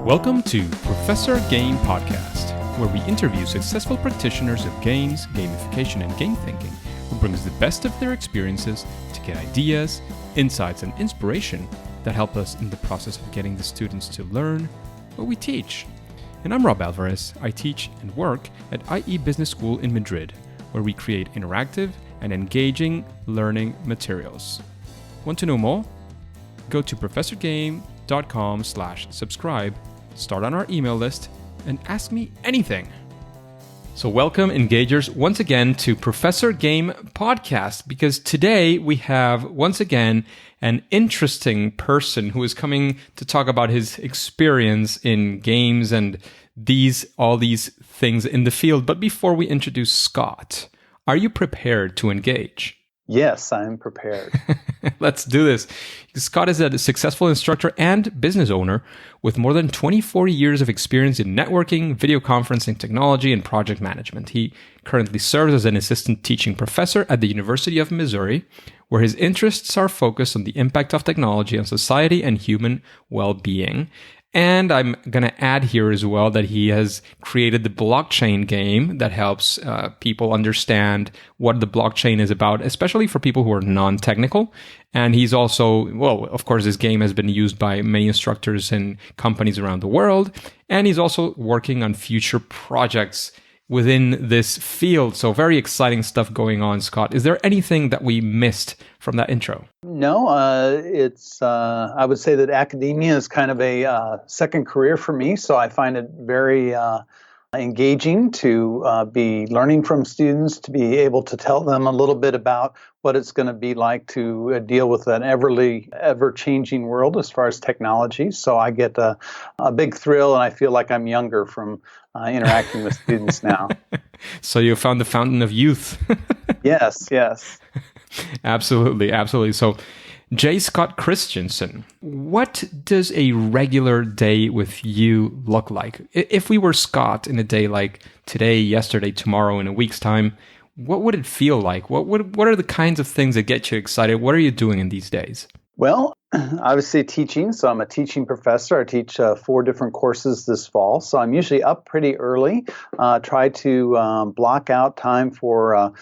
Welcome to Professor Game Podcast, where we interview successful practitioners of games, gamification, and game thinking who brings the best of their experiences to get ideas, insights, and inspiration that help us in the process of getting the students to learn what we teach. And I'm Rob Alvarez. I teach and work at IE Business School in Madrid, where we create interactive and engaging learning materials. Want to know more? Go to professorgame.com/subscribe, start on our email list, and ask me anything. So welcome, engagers, once again to Professor Game Podcast, because today we have, once again, an interesting person who is coming to talk about his experience in games and all these things in the field. But before we introduce Scott, are you prepared to engage? Yes, I'm prepared. Let's do this. Scott is a successful instructor and business owner with more than 24 years of experience in networking, video conferencing technology, and project management. He currently serves as an assistant teaching professor at the University of Missouri, where his interests are focused on the impact of technology on society and human well-being. And I'm going to add here as well that he has created the blockchain game that helps people understand what the blockchain is about, especially for people who are non-technical. And he's also, well, of course, this game has been used by many instructors and companies around the world. And he's also working on future projects within this field. So very exciting stuff going on, Scott. Is there anything that we missed from that intro? No, I would say that academia is kind of a second career for me. So I find it very engaging to be learning from students, to be able to tell them a little bit about what it's going to be like to deal with an ever-changing world as far as technology. So I get a big thrill, and I feel like I'm younger from interacting with students now. So you found the fountain of youth. Yes. Absolutely. So, J. Scott Christianson, what does a regular day with you look like? If we were Scott in a day like today, yesterday, tomorrow, in a week's time, what would it feel like? What are the kinds of things that get you excited? What are you doing in these days? Well, obviously teaching. So I'm a teaching professor. I teach 4 different courses this fall. So I'm usually up pretty early, try to block out time for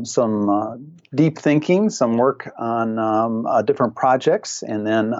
some deep thinking, some work on different projects, and then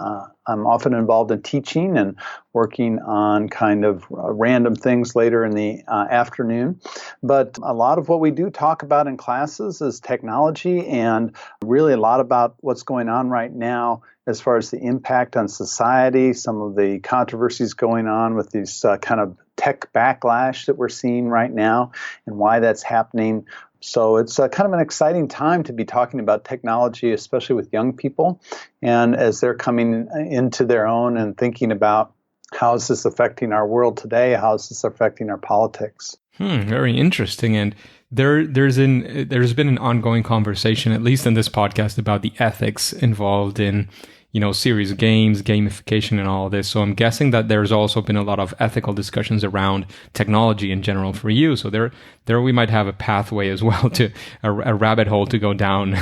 I'm often involved in teaching and working on kind of random things later in the afternoon. But a lot of what we do talk about in classes is technology, and really a lot about what's going on right now as far as the impact on society, some of the controversies going on with these kind of tech backlash that we're seeing right now and why that's happening. So it's kind of an exciting time to be talking about technology, especially with young people, and as they're coming into their own and thinking about how is this affecting our world today, how is this affecting our politics. Very interesting. And there's been an ongoing conversation, at least in this podcast, about the ethics involved in serious games, gamification, and all of this. So I'm guessing that there's also been a lot of ethical discussions around technology in general for you. So there we might have a pathway as well to a rabbit hole to go down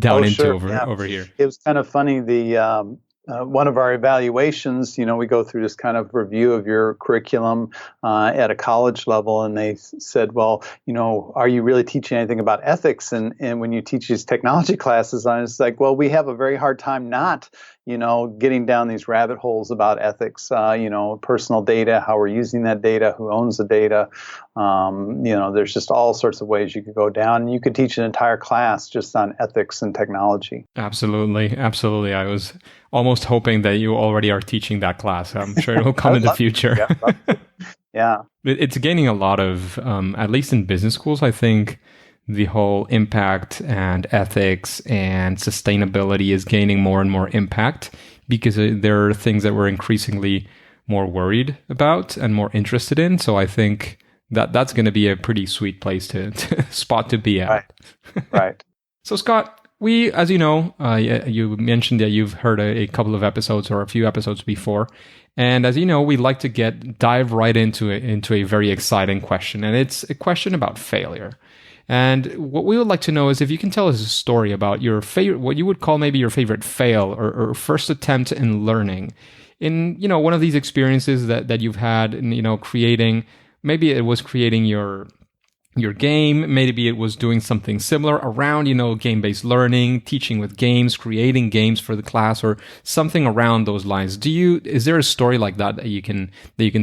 over here. It was kind of funny. The one of our evaluations, we go through this kind of review of your curriculum at a college level, and they said, well, are you really teaching anything about ethics? And when you teach these technology classes, I was like, well, we have a very hard time not, getting down these rabbit holes about ethics, personal data, how we're using that data, who owns the data. There's just all sorts of ways you could go down. And you could teach an entire class just on ethics and technology. Absolutely. I was almost hoping that you already are teaching that class. I'm sure it will come in the future. Yeah. It's gaining a lot of, at least in business schools, I think the whole impact and ethics and sustainability is gaining more and more impact because there are things that we're increasingly more worried about and more interested in. So I think that's going to be a pretty sweet place to spot to be at. Right. So Scott, we, as you know, you mentioned that you've heard a couple of episodes or a few episodes before. And as you know, we like to dive right into a very exciting question. And it's a question about failure. And what we would like to know is if you can tell us a story about your favorite, what you would call maybe your favorite fail or first attempt in learning in one of these experiences that you've had in creating, maybe it was creating your game, maybe it was doing something similar around game-based learning, teaching with games, creating games for the class, or something around those lines. Is there a story like that you can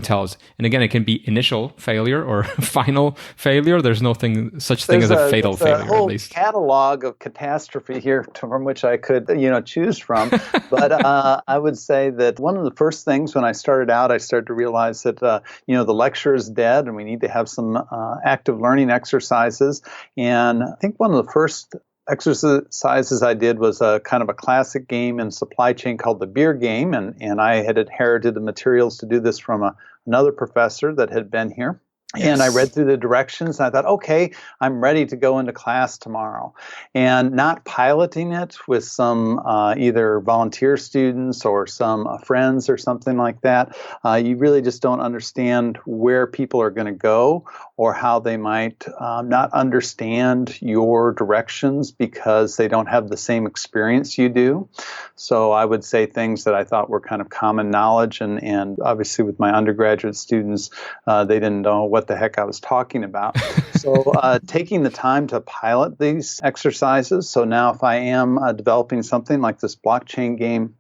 tell us? And again, it can be initial failure or final failure. There's such thing as a fatal failure, a whole at least. Catalog of catastrophe here from which I could choose from. But I would say that one of the first things when I started out, I started to realize that the lecture is dead and we need to have some active learning exercises. And I think one of the first exercises I did was a kind of a classic game in supply chain called the beer game. And I had inherited the materials to do this from another professor that had been here. Yes. And I read through the directions and I thought, okay, I'm ready to go into class tomorrow. And not piloting it with some either volunteer students or some friends or something like that, you really just don't understand where people are going to go or how they might not understand your directions because they don't have the same experience you do. So I would say things that I thought were kind of common knowledge. And obviously with my undergraduate students, they didn't know what the heck I was talking about. So taking the time to pilot these exercises. So now if I am developing something like this blockchain game,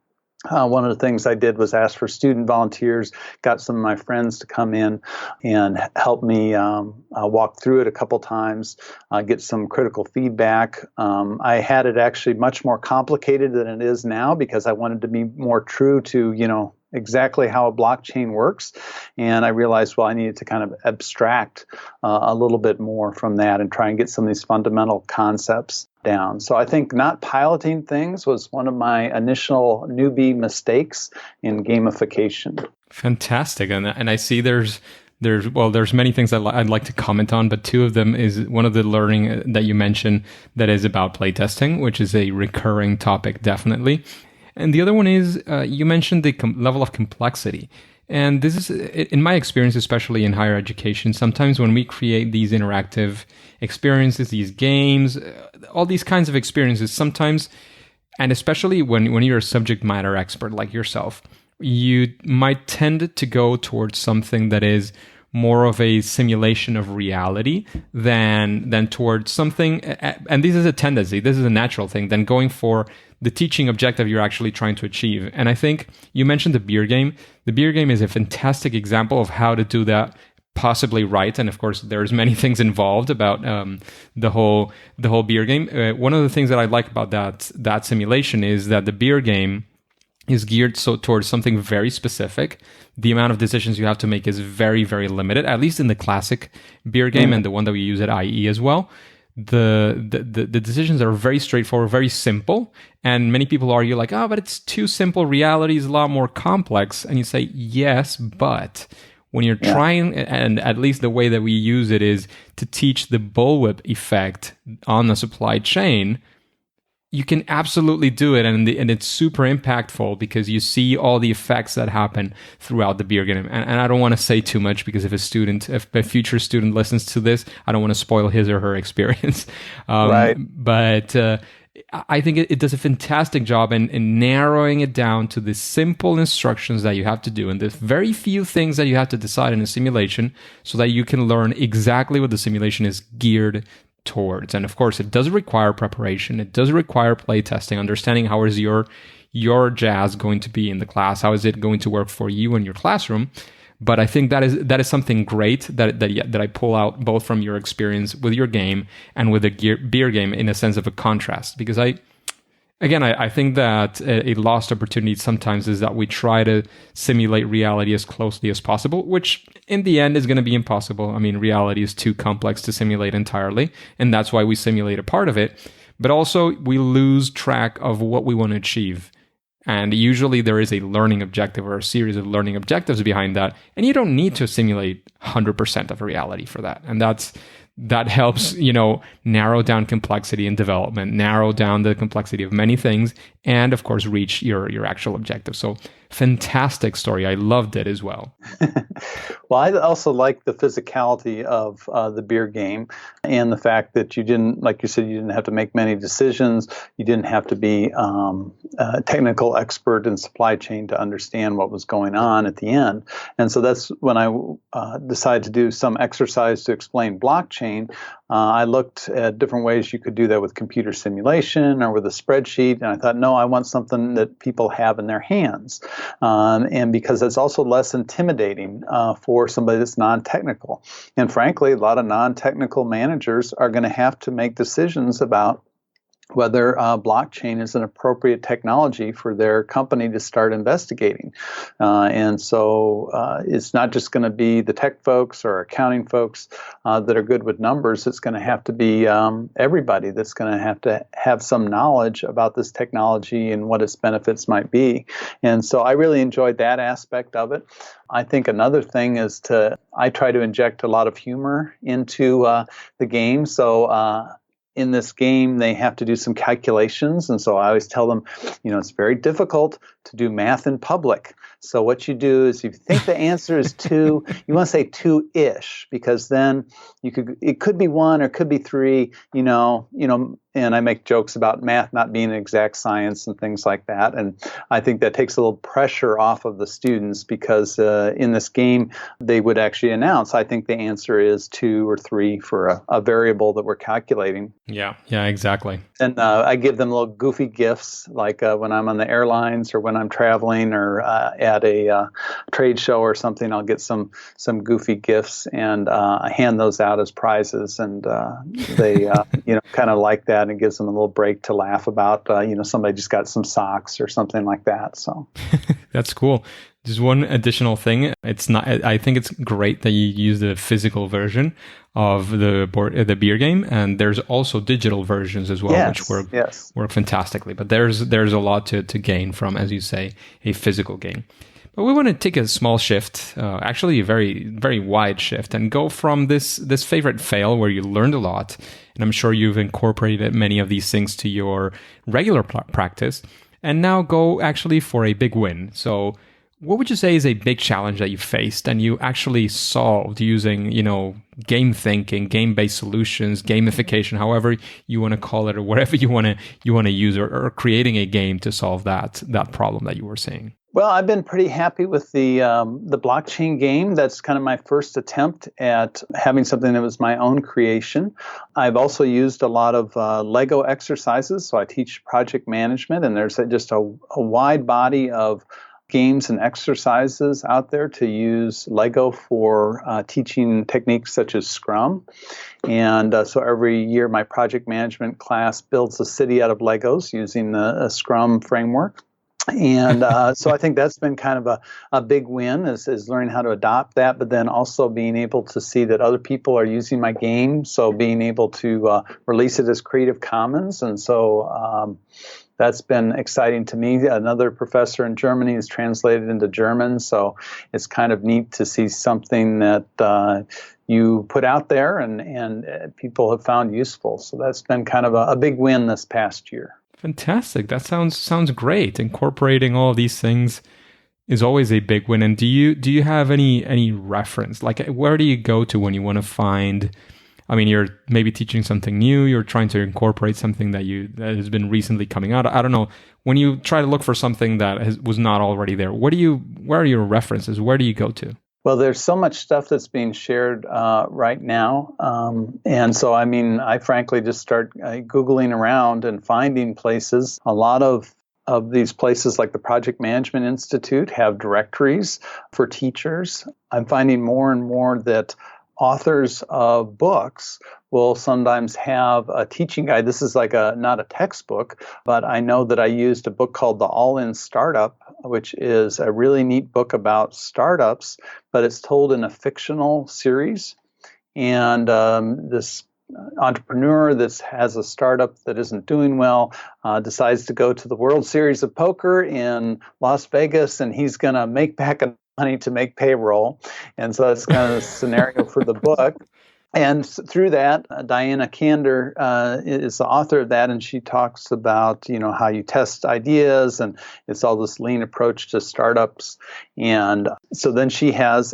one of the things I did was ask for student volunteers, got some of my friends to come in and help me walk through it a couple times, get some critical feedback. I had it actually much more complicated than it is now because I wanted to be more true to, exactly how a blockchain works. And I realized, well, I needed to kind of abstract a little bit more from that and try and get some of these fundamental concepts down. So I think not piloting things was one of my initial newbie mistakes in gamification. Fantastic. And I see there's many things I'd like to comment on, but two of them is one of the learning that you mentioned that is about playtesting, which is a recurring topic, definitely. And the other one is, you mentioned the level of complexity. And this is, in my experience, especially in higher education, sometimes when we create these interactive experiences, these games, all these kinds of experiences, sometimes, and especially when you're a subject matter expert like yourself, you might tend to go towards something that is more of a simulation of reality than towards something, and this is a tendency, this is a natural thing, than going for the teaching objective you're actually trying to achieve. And I think you mentioned the beer game. The beer game is a fantastic example of how to do that possibly right. And of course, there's many things involved about the whole beer game. One of the things that I like about that simulation is that the beer game is geared towards something very specific. The amount of decisions you have to make is very, very limited, at least in the classic beer game and the one that we use at IE as well. The decisions are very straightforward, very simple. And many people argue like, but it's too simple. Reality is a lot more complex. And you say, yes, but when you're trying, and at least the way that we use it is to teach the bullwhip effect on the supply chain, you can absolutely do it, and it's super impactful because you see all the effects that happen throughout the beer game. And I don't want to say too much because if a future student listens to this, I don't want to spoil his or her experience. Right. But I think it does a fantastic job in narrowing it down to the simple instructions that you have to do, and the very few things that you have to decide in a simulation, so that you can learn exactly what the simulation is geared towards. And of course, it does require preparation. It does require play testing, understanding how is your jazz going to be in the class, how is it going to work for you in your classroom. But I think that is something great that I pull out both from your experience with your game and with the beer game in a sense of a contrast. Because I think that a lost opportunity sometimes is that we try to simulate reality as closely as possible, which in the end is going to be impossible. I mean, reality is too complex to simulate entirely, and that's why we simulate a part of it. But also, we lose track of what we want to achieve. And usually there is a learning objective or a series of learning objectives behind that, and you don't need to simulate 100% of reality for that. And that helps, narrow down complexity in development, narrow down the complexity of many things, and of course, reach your actual objective. So fantastic story. I loved it as well. Well, I also like the physicality of the beer game and the fact that you didn't, like you said, you didn't have to make many decisions. You didn't have to be a technical expert in supply chain to understand what was going on at the end. And so that's when I decided to do some exercise to explain blockchain. I looked at different ways you could do that with computer simulation or with a spreadsheet. And I thought, no, I want something that people have in their hands. And because it's also less intimidating for somebody that's non-technical. And frankly, a lot of non-technical managers are going to have to make decisions about whether blockchain is an appropriate technology for their company to start investigating. And so it's not just going to be the tech folks or accounting folks that are good with numbers. It's going to have to be everybody that's going to have some knowledge about this technology and what its benefits might be. And so I really enjoyed that aspect of it. I think another thing is I try to inject a lot of humor into the game. So in this game, they have to do some calculations. And so I always tell them, it's very difficult to do math in public. So what you do is if you think the answer is 2, you want to say 2-ish, because then it could be 1 or it could be 3, and I make jokes about math not being an exact science and things like that. And I think that takes a little pressure off of the students because in this game, they would actually announce, I think the answer is 2 or 3 for a variable that we're calculating. Yeah, exactly. And I give them little goofy gifts, like when I'm on the airlines or when I'm traveling or at a trade show or something, I'll get some goofy gifts and I hand those out as prizes. And they, kind of like that. And it gives them a little break to laugh about, somebody just got some socks or something like that. So that's cool. Just one additional thing. I think it's great that you use the physical version of the beer game, and there's also digital versions as well, which work fantastically. But there's a lot to gain from, as you say, a physical game. But we want to take a small shift, actually a very, very wide shift, and go from this favorite fail where you learned a lot, and I'm sure you've incorporated many of these things to your regular practice, and now go actually for a big win. So what would you say is a big challenge that you faced and you actually solved using, game thinking, game-based solutions, gamification, however you want to call it, or whatever you want to use, or creating a game to solve that problem that you were seeing? Well, I've been pretty happy with the blockchain game. That's kind of my first attempt at having something that was my own creation. I've also used a lot of Lego exercises. So I teach project management, and there's just a wide body of games and exercises out there to use Lego for teaching techniques such as Scrum. And so every year my project management class builds a city out of Legos using the Scrum framework. And so I think that's been kind of a big win is learning how to adopt that, but then also being able to see that other people are using my game. So being able to release it as Creative Commons. And so that's been exciting to me. Another professor in Germany has translated into German. So it's kind of neat to see something that you put out there and people have found useful. So that's been kind of a big win this past year. Fantastic. That sounds great. Incorporating all of these things is always a big win. And do you have any reference? Like, where do you go to when you want to find? I mean, you're maybe teaching something new. You're trying to incorporate something that has been recently coming out. I don't know. When you try to look for something that was not already there, where are your references? Where do you go to? Well, there's so much stuff that's being shared right now. And so, I mean, I frankly just start Googling around and finding places. A lot of these places like the Project Management Institute have directories for teachers. I'm finding more and more that authors of books will sometimes have a teaching guide. This is like not a textbook, but I know that I used a book called The All-In Startup, which is a really neat book about startups, but it's told in a fictional series. And this entrepreneur that has a startup that isn't doing well decides to go to the World Series of Poker in Las Vegas, and he's going to make back money to make payroll. And so that's kind of the scenario for the book. And through that, Diana Kander is the author of that, and she talks about, how you test ideas, and it's all this lean approach to startups. And so then she has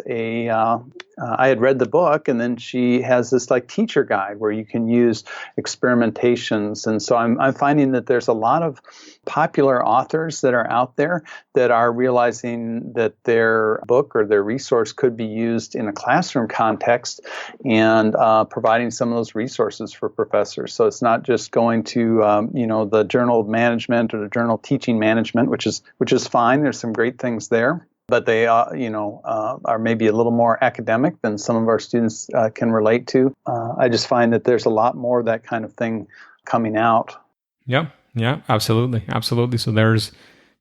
I had read the book, and then she has this like teacher guide where you can use experimentations. And so I'm finding that there's a lot of popular authors that are out there that are realizing that their book or their resource could be used in a classroom context, and providing some of those resources for professors. So it's not just going to the Journal of Management or the Journal of Teaching Management, which is fine. There's some great things there, but they are maybe a little more academic than some of our students can relate to. I just find that there's a lot more of that kind of thing coming out. Yeah, absolutely. So there's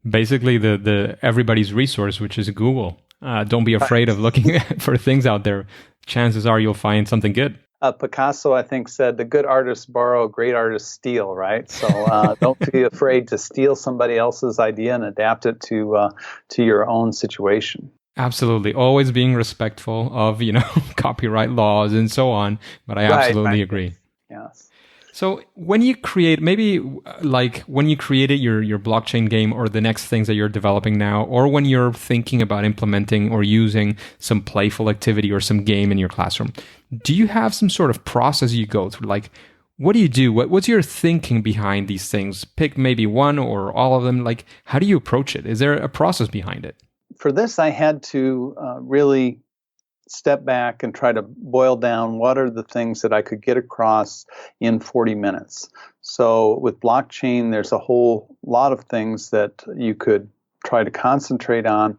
basically the everybody's resource, which is Google. Don't be afraid of looking for things out there. Chances are you'll find something good. Picasso, I think, said, "The good artists borrow, great artists steal," right? So don't be afraid to steal somebody else's idea and adapt it to your own situation. Absolutely. Always being respectful of, copyright laws and so on. But I absolutely agree. Yes. So when you create, maybe like when you created your blockchain game or the next things that you're developing now, or when you're thinking about implementing or using some playful activity or some game in your classroom, do you have some sort of process you go through? Like, what do you do? What's your thinking behind these things? Pick maybe one or all of them. Like, how do you approach it? Is there a process behind it? For this, I had to really step back and try to boil down what are the things that I could get across in 40 minutes. So with blockchain, there's a whole lot of things that you could try to concentrate on,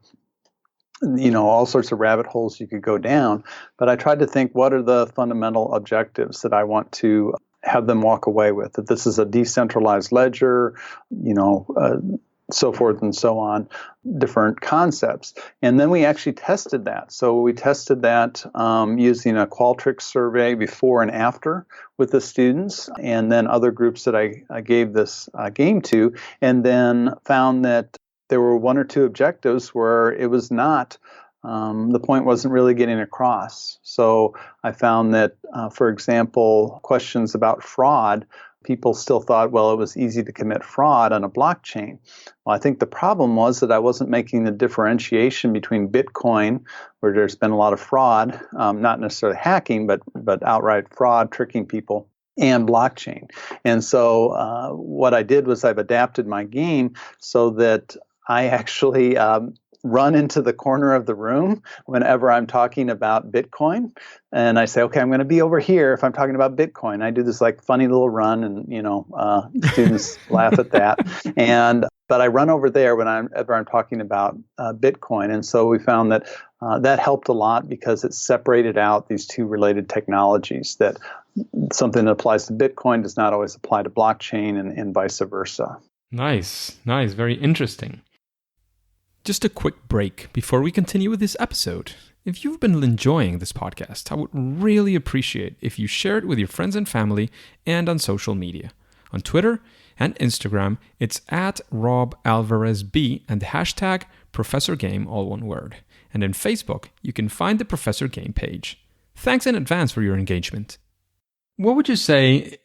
all sorts of rabbit holes you could go down. But I tried to think, what are the fundamental objectives that I want to have them walk away with? That this is a decentralized ledger, so forth and so on, different concepts. And then we actually tested that. So we tested that using a Qualtrics survey before and after with the students, and then other groups that I gave this game to, and then found that there were one or two objectives where it was not, the point wasn't really getting across. So I found that, for example, questions about fraud, people still thought, well, it was easy to commit fraud on a blockchain. Well, I think the problem was that I wasn't making the differentiation between Bitcoin, where there's been a lot of fraud, not necessarily hacking, but outright fraud, tricking people, and blockchain. And so what I did was I've adapted my game so that I actually run into the corner of the room whenever I'm talking about Bitcoin. And I say, okay, I'm going to be over here if I'm talking about Bitcoin. I do this like funny little run, and, students laugh at that. But I run over there whenever I'm talking about Bitcoin. And so we found that that helped a lot because it separated out these two related technologies, that something that applies to Bitcoin does not always apply to blockchain, and vice versa. Nice. Very interesting. Just a quick break before we continue with this episode. If you've been enjoying this podcast, I would really appreciate if you share it with your friends and family and on social media. On Twitter and Instagram, it's @RobAlvarezB and the hashtag ProfessorGame, all one word. And in Facebook, you can find the Professor Game page. Thanks in advance for your engagement. What would you say,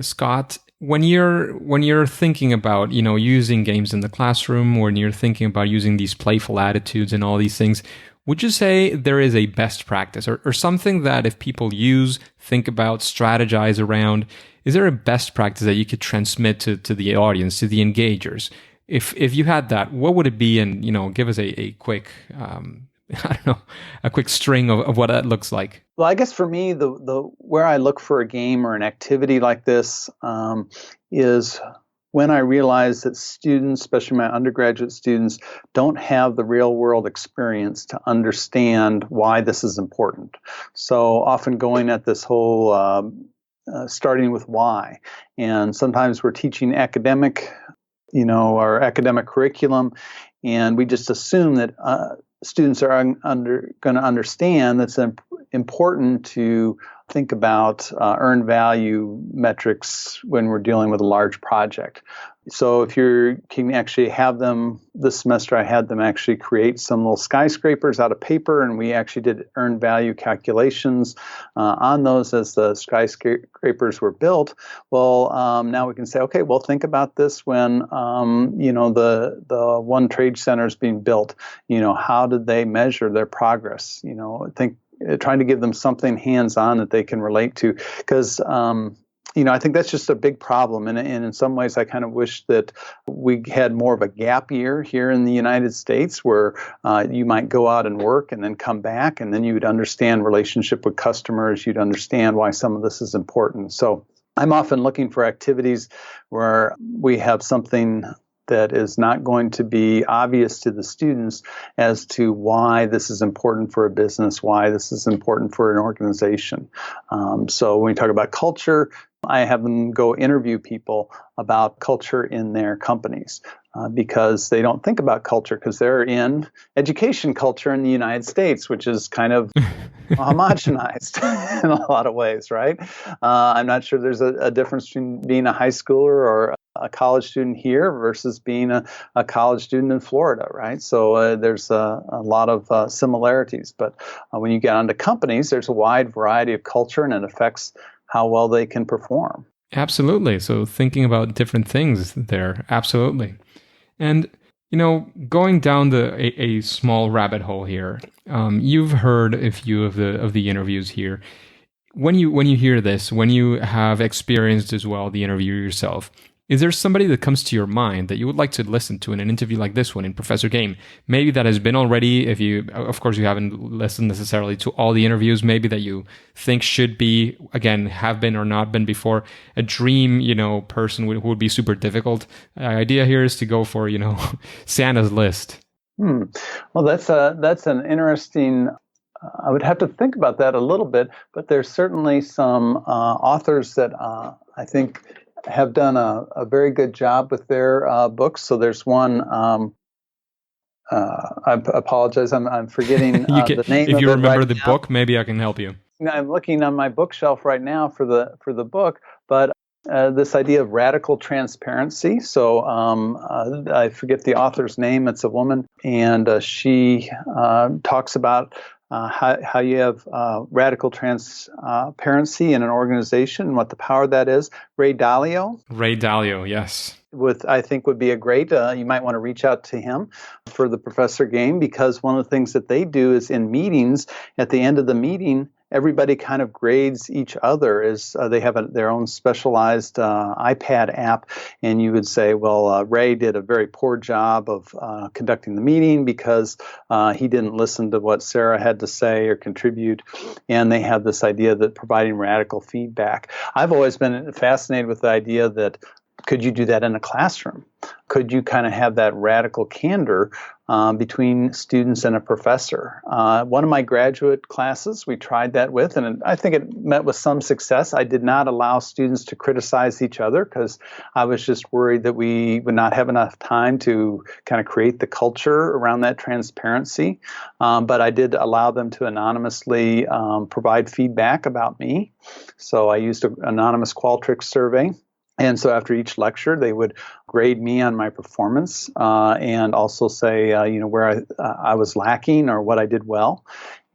Scott, when you're thinking about, using games in the classroom, when you're thinking about using these playful attitudes and all these things, would you say there is a best practice or something that if people use, think about, strategize around, is there a best practice that you could transmit to the audience, to the engagers? If you had that, what would it be? And, give us a quick, a quick string of what that looks like. Well, I guess for me, the where I look for a game or an activity like this is when I realize that students, especially my undergraduate students, don't have the real world experience to understand why this is important. So often going at this whole starting with why. And sometimes we're teaching academic, our academic curriculum, and we just assume that students are going to understand that's important to think about earned value metrics when we're dealing with a large project. So if you can actually have them, this semester I had them actually create some little skyscrapers out of paper, and we actually did earned value calculations on those as the skyscrapers were built. Well, now we can say, okay, well, think about this when the One Trade Center is being built. How did they measure their progress? Trying to give them something hands-on that they can relate to, because I think that's just a big problem. And in some ways, I kind of wish that we had more of a gap year here in the United States where you might go out and work and then come back, and then you would understand relationship with customers. You'd understand why some of this is important. So I'm often looking for activities where we have something that is not going to be obvious to the students as to why this is important for a business, why this is important for an organization. So when we talk about culture, I have them go interview people about culture in their companies because they don't think about culture because they're in education culture in the United States, which is kind of homogenized in a lot of ways, right? I'm not sure there's a difference between being a high schooler or a college student here versus being a college student in Florida, right? So there's a lot of similarities. But when you get onto companies, there's a wide variety of culture, and it affects how well they can perform. Absolutely. So thinking about different things there, absolutely. And going down a small rabbit hole here, you've heard a few of the interviews here. When you hear this, when you have experienced as well the interview yourself, is there somebody that comes to your mind that you would like to listen to in an interview like this one in Professor Game? Maybe that has been already, if you, of course, you haven't listened necessarily to all the interviews, maybe that you think should be, again, have been or not been before, a dream, person who would be super difficult. Idea here is to go for, Santa's list. Well, that's an interesting, I would have to think about that a little bit, but there's certainly some authors that I think have done a very good job with their books. So there's one, I apologize, I'm forgetting the name of it. If you remember right the now. book, maybe I can help you. I'm looking on my bookshelf right now for the book, but this idea of radical transparency. So I forget the author's name. It's a woman, and she talks about how you have radical transparency in an organization and what the power of that is. Ray Dalio, yes. I think would be a great, you might want to reach out to him for the Professor Game, because one of the things that they do is in meetings, at the end of the meeting, everybody kind of grades each other as they have their own specialized iPad app. And you would say, well, Ray did a very poor job of conducting the meeting because he didn't listen to what Sarah had to say or contribute. And they have this idea that providing radical feedback. I've always been fascinated with the idea that could you do that in a classroom? Could you kind of have that radical candor between students and a professor? One of my graduate classes, we tried that with, and I think it met with some success. I did not allow students to criticize each other because I was just worried that we would not have enough time to kind of create the culture around that transparency. But I did allow them to anonymously provide feedback about me. So I used an anonymous Qualtrics survey. And so after each lecture, they would grade me on my performance and also say, where I was lacking or what I did well.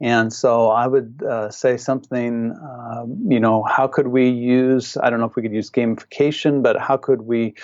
And so I would say something, how could we use, I don't know if we could use gamification, but how could we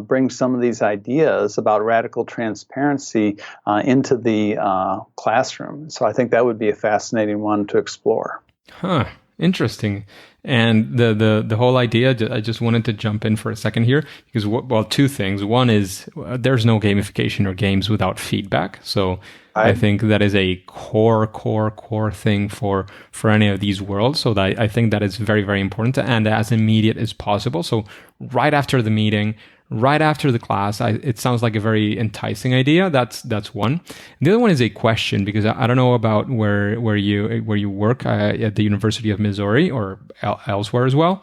bring some of these ideas about radical transparency into the classroom? So I think that would be a fascinating one to explore. Huh. Interesting. And the whole idea, I just wanted to jump in for a second here because, two things. One is there's no gamification or games without feedback. So I think that is a core thing for any of these worlds. So that I think that is very, very important and as immediate as possible. So right after the meeting, right after the class, it sounds like a very enticing idea. That's one. The other one is a question because I don't know about where you work at the University of Missouri or elsewhere as well.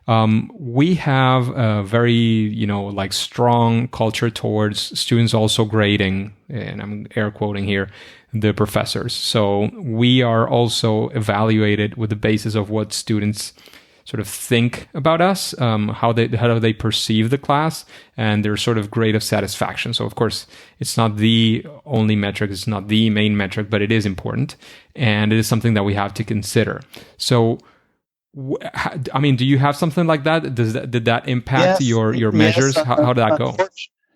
We have a very strong culture towards students also grading, and I'm air quoting here, the professors. So we are also evaluated with the basis of what students sort of think about us, how they perceive the class, and their sort of grade of satisfaction. So of course, it's not the only metric, it's not the main metric, but it is important, and it is something that we have to consider. So, I mean, do you have something like that? Did that impact your measures? How did that go?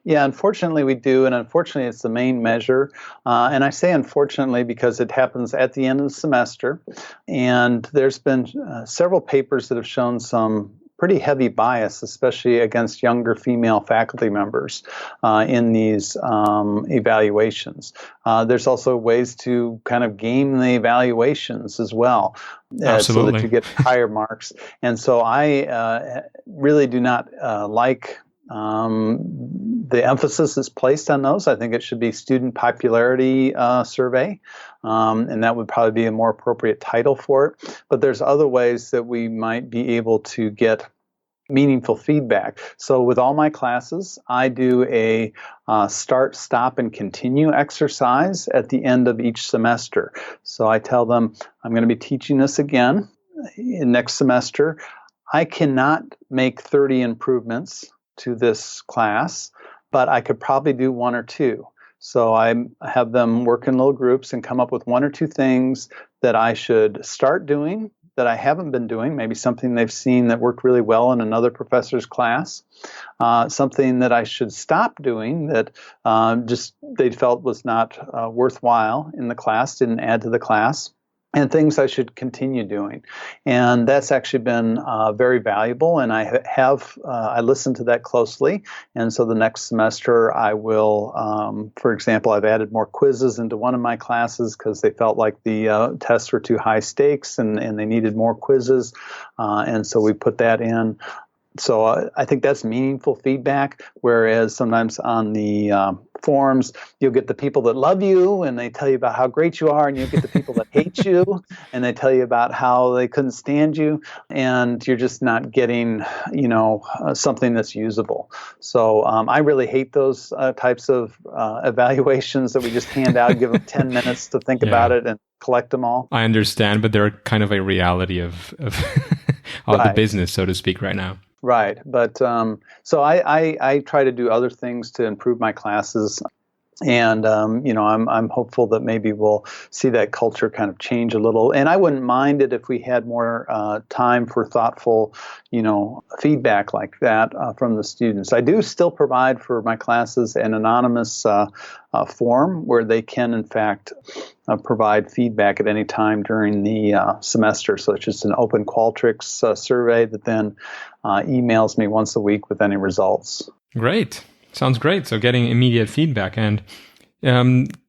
Yeah, unfortunately we do, and unfortunately it's the main measure. And I say unfortunately because it happens at the end of the semester, and there's been several papers that have shown some pretty heavy bias, especially against younger female faculty members in these evaluations. There's also ways to kind of game the evaluations as well, so that you get higher marks. And so I really do not like the emphasis is placed on those. I think it should be student popularity survey, and that would probably be a more appropriate title for it. But there's other ways that we might be able to get meaningful feedback. So with all my classes, I do a start, stop, and continue exercise at the end of each semester. So I tell them, I'm going to be teaching this again next semester. I cannot make 30 improvements to this class, but I could probably do one or two. So I have them work in little groups and come up with one or two things that I should start doing that I haven't been doing, maybe something they've seen that worked really well in another professor's class, something that I should stop doing that just they felt was not worthwhile in the class, didn't add to the class, and things I should continue doing. And that's actually been very valuable, and I listened to that closely. And so the next semester I will, for example, I've added more quizzes into one of my classes because they felt like the tests were too high stakes and they needed more quizzes. And so we put that in. So I think that's meaningful feedback, whereas sometimes on the forums, you'll get the people that love you and they tell you about how great you are, and you'll get the people that hate you and they tell you about how they couldn't stand you, and you're just not getting, something that's usable. So I really hate those types of evaluations that we just hand out, give them 10 minutes to think about it and collect them all. I understand, but they're kind of a reality of the business, so to speak, right now. Right. But so I try to do other things to improve my classes. And, I'm hopeful that maybe we'll see that culture kind of change a little. And I wouldn't mind it if we had more time for thoughtful, feedback like that from the students. I do still provide for my classes an anonymous form where they can, in fact, provide feedback at any time during the semester. So it's just an open Qualtrics survey that then emails me once a week with any results. Great. Sounds great. So getting immediate feedback and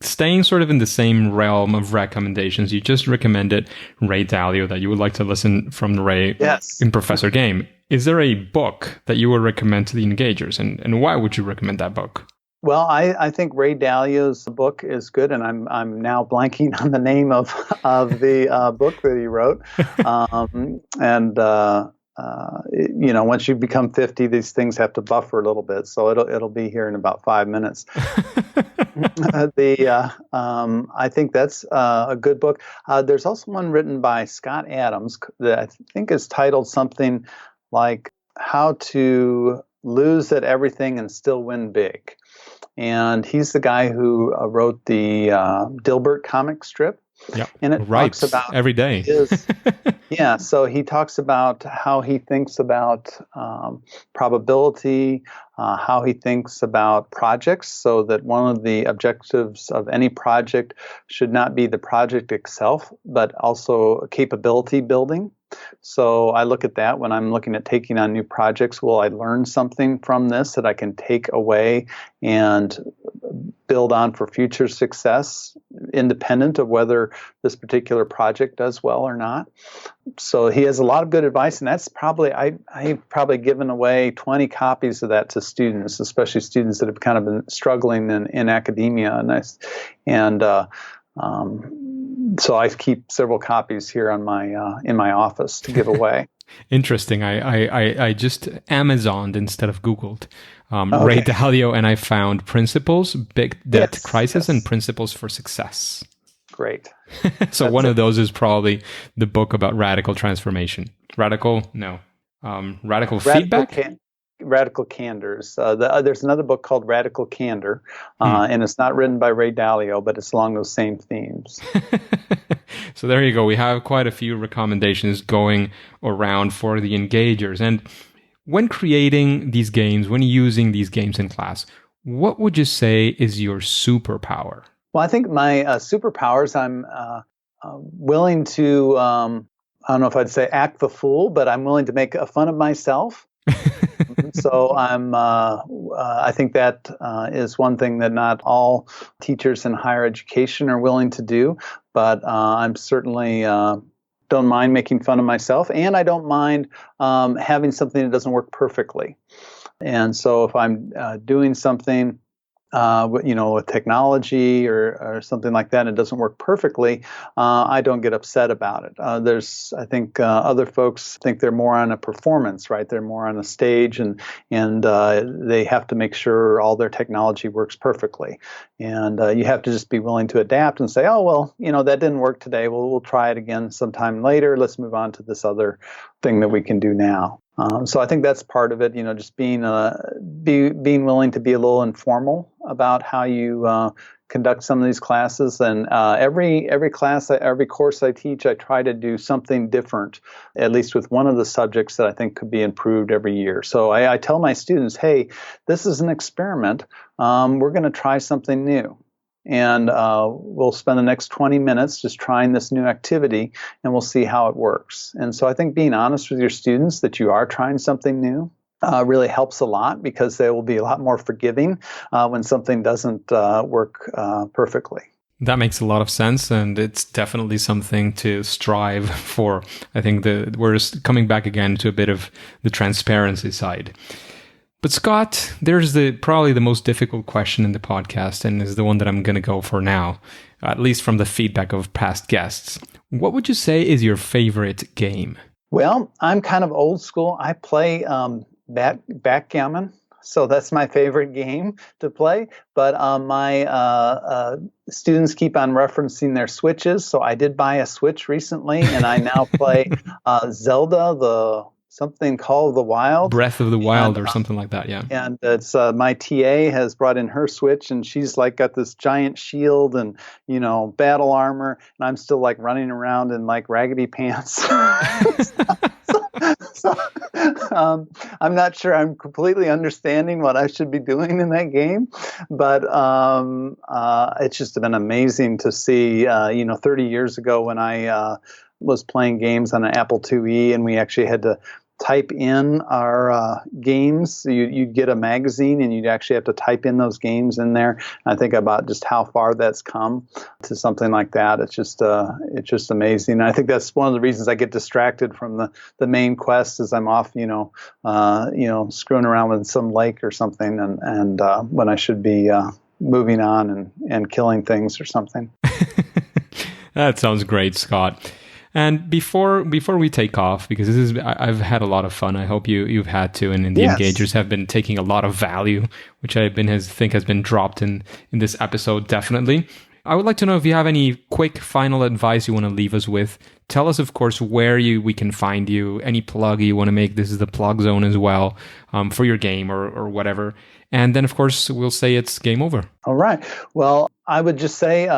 staying sort of in the same realm of recommendations. You just recommended Ray Dalio, that you would like to listen from Ray in Professor Game. Is there a book that you would recommend to the engagers, and why would you recommend that book? Well, I think Ray Dalio's book is good, and I'm now blanking on the name of the book that he wrote. Once you become 50, these things have to buffer a little bit, so it'll be here in about 5 minutes. I think that's a good book. There's also one written by Scott Adams that I think is titled something like "How to Lose at Everything and Still Win Big," and he's the guy who wrote the Dilbert comic strip. Yeah, and it talks about every day. So he talks about how he thinks about probability, how he thinks about projects, so that one of the objectives of any project should not be the project itself, but also capability building. So I look at that when I'm looking at taking on new projects. Will I learn something from this that I can take away and build on for future success, independent of whether this particular project does well or not? So he has a lot of good advice, and that's probably I've probably given away 20 copies of that to students, especially students that have kind of been struggling in academia, so I keep several copies here on my in my office to give away. Interesting. I just Amazoned instead of Googled Ray Dalio, and I found Principles, Big Debt Crisis, and Principles for Success. great. So one of those is probably the book about radical transformation. Radical feedback? Radical Candors. There's another book called Radical Candor, and it's not written by Ray Dalio, but it's along those same themes. So there you go. We have quite a few recommendations going around for the engagers. And when creating these games, when using these games in class, what would you say is your superpower? Well, I think my superpowers, I'm willing to, I don't know if I'd say act the fool, but I'm willing to make fun of myself. So I think that is one thing that not all teachers in higher education are willing to do, but I'm certainly don't mind making fun of myself, and I don't mind having something that doesn't work perfectly. And so if I'm doing something with technology or something like that, and it doesn't work perfectly, I don't get upset about it. I think other folks think they're more on a performance, right? They're more on a stage, and they have to make sure all their technology works perfectly. And you have to just be willing to adapt and say, oh, well, that didn't work today. Well, we'll try it again sometime later. Let's move on to this other thing that we can do now. So I think that's part of it, just being willing to be a little informal about how you conduct some of these classes. And every course I teach, I try to do something different, at least with one of the subjects that I think could be improved every year. So I tell my students, hey, this is an experiment. We're going to try something new. And we'll spend the next 20 minutes just trying this new activity, and we'll see how it works. And so I think being honest with your students that you are trying something new really helps a lot, because they will be a lot more forgiving when something doesn't work perfectly. That makes a lot of sense, and it's definitely something to strive for. I think we're coming back again to a bit of the transparency side. But Scott, there's probably the most difficult question in the podcast, and is the one that I'm going to go for now, at least from the feedback of past guests. What would you say is your favorite game? Well, I'm kind of old school. I play backgammon, so that's my favorite game to play. But my students keep on referencing their Switches, so I did buy a Switch recently, and I now play Zelda, something called The Wild. Breath of the Wild or something like that, yeah. And it's my TA has brought in her Switch, and she's got this giant shield and, battle armor, and I'm still running around in raggedy pants. So, I'm not sure I'm completely understanding what I should be doing in that game, but it's just been amazing to see, 30 years ago when I was playing games on an Apple IIe, and we actually had to type in our games. You'd get a magazine, and you'd actually have to type in those games in there. And I think about just how far that's come to something like that. It's just amazing. And I think that's one of the reasons I get distracted from the main quest, is I'm off, screwing around with some lake or something, and when I should be moving on and killing things or something. That sounds great, Scott. And before we take off, because I've had a lot of fun. I hope you've had to, and the Yes. engagers have been taking a lot of value, which think has been dropped in this episode, definitely. I would like to know if you have any quick final advice you want to leave us with. Tell us, of course, where we can find you, any plug you want to make. This is the plug zone as well, for your game or whatever. And then, of course, we'll say it's game over. All right. Well, I would just say,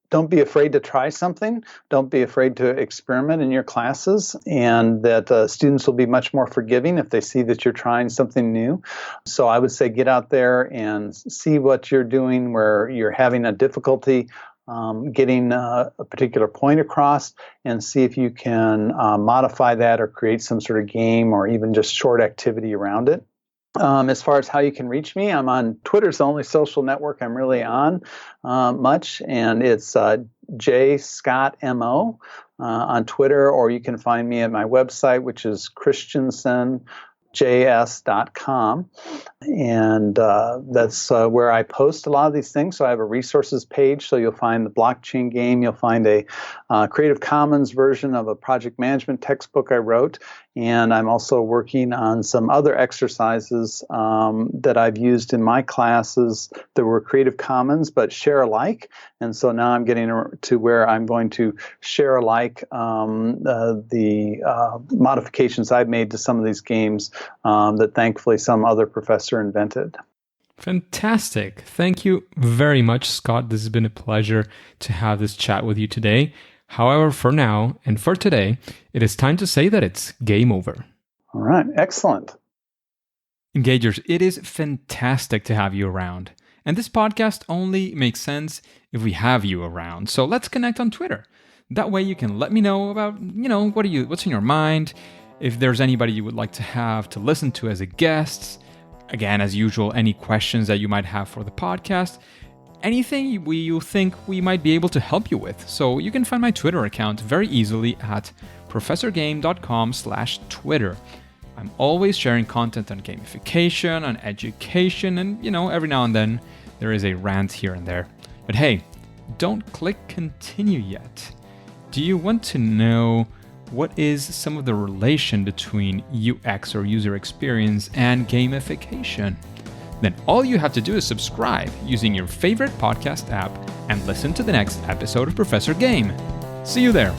don't be afraid to try something. Don't be afraid to experiment in your classes, and that students will be much more forgiving if they see that you're trying something new. So I would say get out there and see what you're doing where you're having a difficulty getting a particular point across, and see if you can modify that or create some sort of game or even just short activity around it. As far as how you can reach me, I'm on Twitter's the only social network I'm really on much, and it's jscottmo on Twitter, or you can find me at my website, which is christiansonjs.com, and that's where I post a lot of these things. So I have a resources page, so you'll find the blockchain game, you'll find a Creative Commons version of a project management textbook I wrote, And I'm also working on some other exercises that I've used in my classes that were Creative Commons but share alike. And so now I'm getting to where I'm going to share alike the modifications I've made to some of these games that thankfully some other professor invented. Fantastic. Thank you very much, Scott. This has been a pleasure to have this chat with you today. However, for now and for today, it is time to say that it's game over. All right. Excellent. Engagers, it is fantastic to have you around. And this podcast only makes sense if we have you around. So let's connect on Twitter. That way you can let me know about, what's in your mind, if there's anybody you would like to have to listen to as a guest. Again, as usual, any questions that you might have for the podcast, anything you think we might be able to help you with. So you can find my Twitter account very easily at professorgame.com/Twitter. I'm always sharing content on gamification, on education, and, every now and then there is a rant here and there. But hey, don't click continue yet. Do you want to know what is some of the relation between UX or user experience and gamification? Then all you have to do is subscribe using your favorite podcast app and listen to the next episode of Professor Game. See you there.